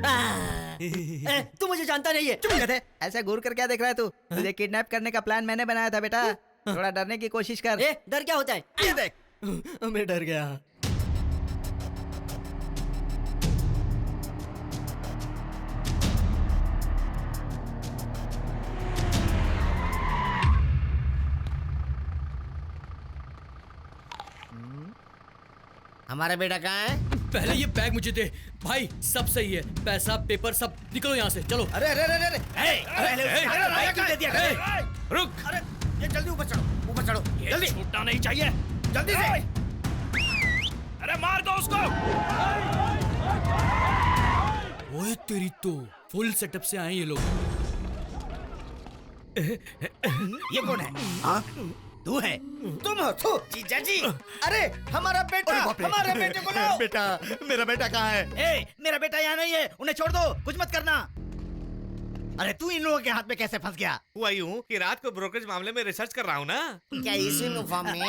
तू मुझे जानता नहीं है। चुप कर। ऐसा घूर कर क्या देख रहा है तू? तुझे किडनैप करने का प्लान मैंने बनाया था बेटा। थोड़ा डरने की कोशिश कर। डर क्या होता है? ये देख। मैं डर गया। हमारा बेटा कहाँ है? पहले ये बैग मुझे दे भाई। सब सही है, पैसा पेपर सब। निकलो यहाँ से, चलो। अरे अरे अरे अरे रुक। अरे ये जल्दी ऊपर चढ़ो, ऊपर चढ़ो जल्दी। छूटना नहीं चाहिए, जल्दी से। अरे मार दो उसको। ओए तेरी तो फुल सेटअप से आए ये लोग। ये कौन है? हाँ तू है? तुम हो? तू जीजा जी। अरे हमारा बेटा, हमारे बेटे को लाओ। बेटा, मेरा बेटा कहाँ है? मेरा बेटा यहाँ नहीं है, उन्हें छोड़ दो, कुछ मत करना। अरे तू इन लोगों के हाथ में कैसे फंस गया? हुआ यूं कि रात को ब्रोकरेज मामले में रिसर्च कर रहा हूँ ना। क्या इसी यूनिफॉर्म में?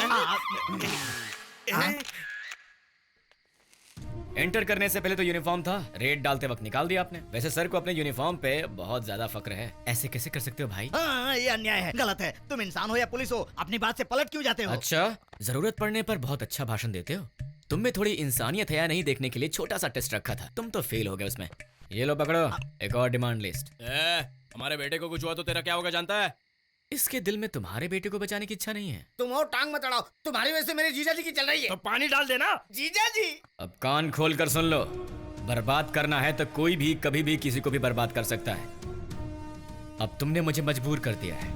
एंटर करने से पहले तो यूनिफॉर्म था, रेड डालते वक्त निकाल दिया आपने। वैसे सर को अपने यूनिफॉर्म पे बहुत ज्यादा फक्र है। ऐसे कैसे कर सकते हो भाई? हाँ ये अन्याय है, गलत है। तुम इंसान हो या पुलिस हो, अपनी बात से पलट क्यों जाते हो? अच्छा, जरूरत पड़ने पर बहुत अच्छा भाषण देते हो। तुम में थोड़ी इंसानियत है या नहीं देखने के लिए छोटा सा टेस्ट रखा था, तुम तो फेल हो गए उसमें। ये लो पकड़ो, एक और डिमांड लिस्ट। हमारे बेटे को कुछ हुआ तो तेरा क्या होगा जानता है? इसके दिल में तुम्हारे बेटे को बचाने की इच्छा नहीं है। तुम और टांग मत अड़ाओ, तुम्हारी वजह से मेरे जीजा जी की चल रही है। तो पानी डाल देना। जीजा जी अब कान खोल कर सुन लो, बर्बाद करना है तो कोई भी कभी भी किसी को भी बर्बाद कर सकता है। अब तुमने मुझे मजबूर कर दिया है।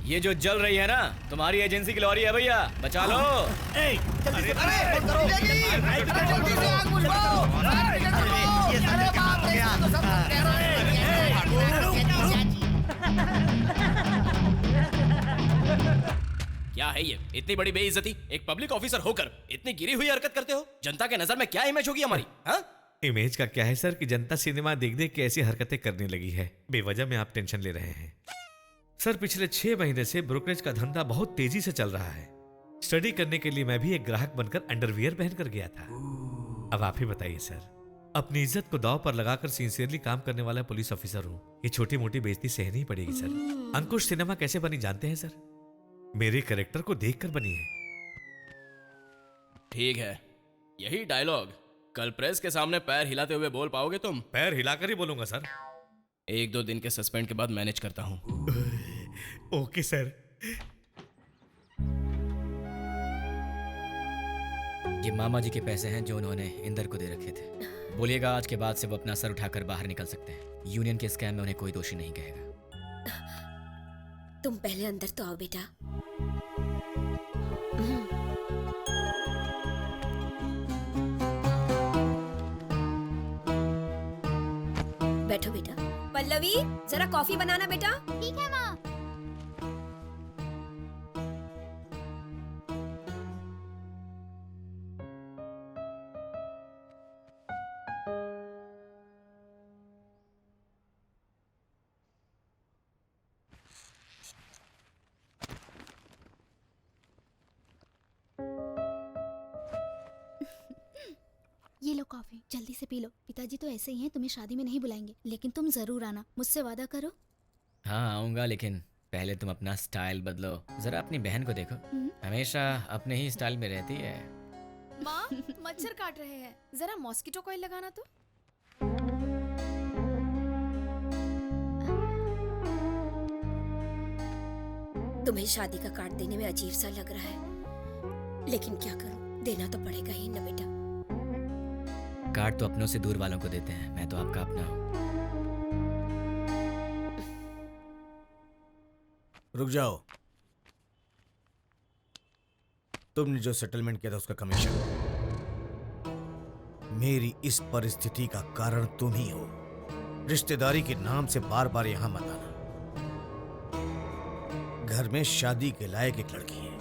ये जो जल रही है ना, तुम्हारी एजेंसी की लॉरी है भैया, बचा लो। जल्दी से फोन करो। जल्दी से आग बुझाओ। अरे बाप रे, तो सब कह रहे हैं। क्या है ये? इतनी बड़ी बेइज्जती, एक पब्लिक ऑफिसर होकर इतनी गिरी हुई हरकत करते हो। जनता के नजर में क्या इमेज होगी हमारी? हाँ? इमेज का क्या है सर कि जनता सिनेमा देख देख के ऐसी हरकतें करने लगी है। बेवजह में आप टेंशन ले रहे हैं। सर पिछले 6 महीने से ब्रोकरेज का धंधा बहुत तेजी से चल रहा है। स्टडी करने के लिए मैं भी एक ग्राहक बनकर अंडरवियर पहनकर गया था। अब आप ही बताइए सर, अपनी इज्जत को दांव पर लगाकर सिंसियरली काम करने वाला पुलिस ऑफिसर हूँ। ये छोटी मोटी बेइज्जती सहनी पड़ेगी सर। अंकुश सिनेमा कैसे बनी जानते हैं सर? मेरे कैरेक्टर को देखकर बनी है। ठीक है, यही डायलॉग कल प्रेस के सामने पैर हिलाते हुए बोल पाओगे तुम? पैर हिलाकर ही बोलूंगा सर। 1-2 दिन के सस्पेंड के बाद मैनेज करता हूँ। Okay sir. ये मामा जी के पैसे हैं जो उन्होंने इंदर को दे रखे थे। बोलिएगा आज के बाद से वो अपना सर उठाकर बाहर निकल सकते हैं। यूनियन के स्कैम में उन्हें कोई दोषी नहीं कहेगा। तुम पहले अंदर तो आओ बेटा। बैठो बेटा। पल्लवी जरा कॉफी बनाना बेटा। ठीक है माँ। ये लो कॉफी, जल्दी से पी लो। पिताजी तो ऐसे ही हैं, तुम्हें शादी में नहीं बुलाएंगे, लेकिन तुम जरूर आना, मुझसे वादा करो। हाँ आऊंगा, लेकिन पहले तुम अपना स्टाइल बदलो। जरा अपनी बहन को देखो, हमेशा अपने ही स्टाइल में रहती है। माँ मच्छर काट रहे हैं, जरा मॉस्किटो कॉइल लगाना तो। तुम्हें शादी का कार्ड देने में अजीब सा लग रहा है, लेकिन क्या करूं, देना तो पड़ेगा ही ना बेटा। कार्ड तो अपनों से दूर वालों को देते हैं, मैं तो आपका अपना हूँ। रुक जाओ। तुमने जो सेटलमेंट किया था उसका कमीशन, मेरी इस परिस्थिति का कारण तुम ही हो। रिश्तेदारी के नाम से बार बार यहां मत आना। घर में शादी के लायक एक लड़की है।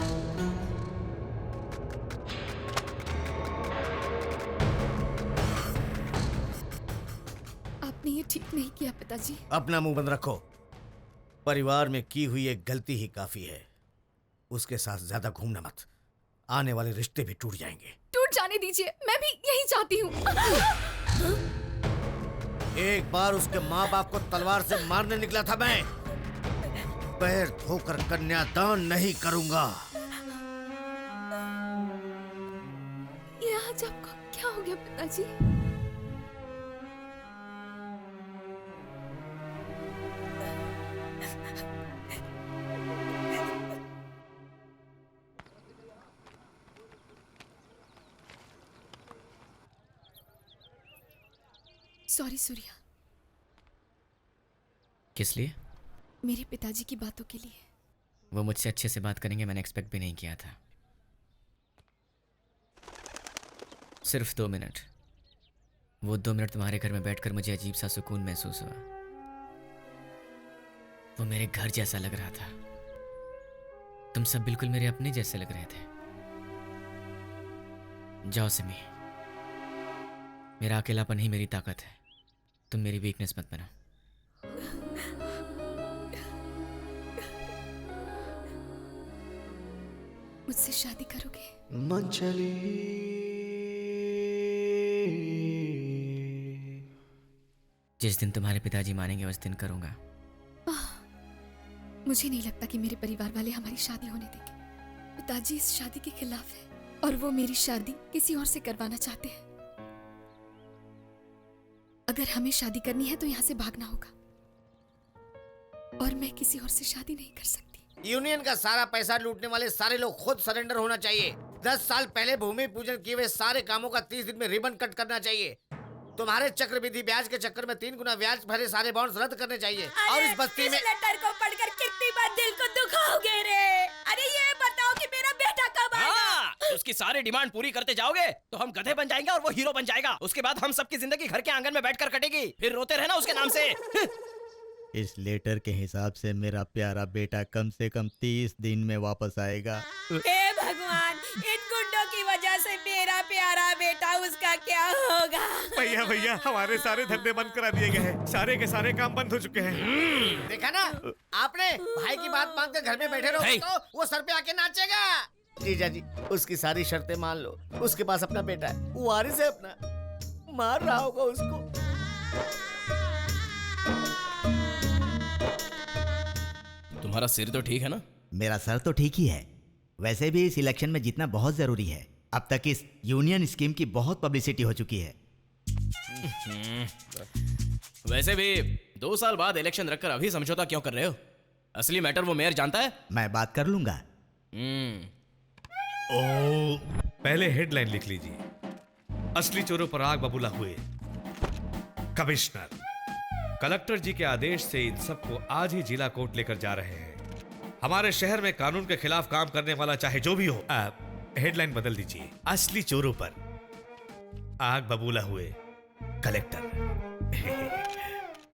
आपने ये ठीक नहीं किया पिताजी। अपना मुंह बंद रखो। परिवार में की हुई एक गलती ही काफी है, उसके साथ ज्यादा घूमना मत। आने वाले रिश्ते भी टूट जाएंगे। टूट जाने दीजिए, मैं भी यही चाहती हूँ। एक बार उसके माँ बाप को तलवार से मारने निकला था मैं। पैर धोकर कन्यादान नहीं करूंगा। ये आज आपको क्या हो गया पिताजी? सॉरी सूर्या, किस लिए? मेरे पिताजी की बातों के लिए। वो मुझसे अच्छे से बात करेंगे मैंने एक्सपेक्ट भी नहीं किया था। सिर्फ 2 मिनट। वो 2 मिनट तुम्हारे घर में बैठकर मुझे अजीब सा सुकून महसूस हुआ। वो मेरे घर जैसा लग रहा था। तुम सब बिल्कुल मेरे अपने जैसे लग रहे थे। जाओ सिमी, मेरा अकेलापन ही मेरी ताकत है। तुम मेरी वीकनेस मत बनो। मुझसे शादी करोगे? जिस दिन तुम्हारे पिताजी मानेंगे उस दिन करूंगा। मुझे नहीं लगता कि मेरे परिवार वाले हमारी शादी होने देंगे। पिताजी इस शादी के खिलाफ है और वो मेरी शादी किसी और से करवाना चाहते हैं। अगर हमें शादी करनी है तो यहाँ से भागना होगा और मैं किसी और से शादी नहीं कर सकती। यूनियन का सारा पैसा लूटने वाले सारे लोग खुद सरेंडर होना चाहिए। 10 साल पहले भूमि पूजन किए हुए सारे कामों का 30 दिन में रिबन कट करना चाहिए। तुम्हारे चक्रवृद्धि ब्याज के चक्कर में 3 गुना ब्याज भरे सारे बॉन्ड्स रद्द करने चाहिए। और इस बस्ती में लेटर को पढ़कर कितनी बार दिल को दुखाओगे रे? अरे ये बताओ कि मेरा बेटा कब आएगा? हाँ, उसकी सारी डिमांड पूरी करते जाओगे तो हम गधे बन जाएंगे और वो हीरो बन जाएगा। उसके बाद हम सबकी जिंदगी घर के आंगन में बैठकर कटेगी। फिर रोते रहना उसके नाम से। इस लेटर के हिसाब से मेरा प्यारा बेटा कम से कम 30 दिन में वापस आएगा। हे भगवान, इन गुंडों की वजह से मेरा प्यारा बेटा, उसका क्या होगा? भैया भैया, हमारे सारे धंधे बंद करा दिए गए हैं। सारे के सारे काम बंद हो चुके हैं। देखा ना आपने, भाई की बात मानकर घर में बैठे रहो तो वो सर पे आके नाचेगा। जीजा जी, उसकी सारी शर्तें मान लो। उसके पास अपना बेटा है, वो वारिस है अपना। मार रहा होगा उसको। तुम्हारा सिर तो ठीक है ना? मेरा सर तो ठीक ही है। वैसे भी इस इलेक्शन में जीतना बहुत जरूरी है। अब तक इस यूनियन स्कीम की बहुत पब्लिसिटी हो चुकी है। वैसे भी 2 साल बाद इलेक्शन रखकर अभी समझौता क्यों कर रहे हो? असली मैटर वो मेयर जानता है। मैं बात कर लूंगा। पहले हेडलाइन लिख लीजिए। असली चोरों पर आग बबूला हुए। कमिश्नर कलेक्टर जी के आदेश से इन सबको आज ही जिला कोर्ट लेकर जा रहे हैं। हमारे शहर में कानून के खिलाफ काम करने वाला चाहे जो भी हो। हेडलाइन बदल दीजिए। असली चोरों पर आग बबूला हुए कलेक्टर।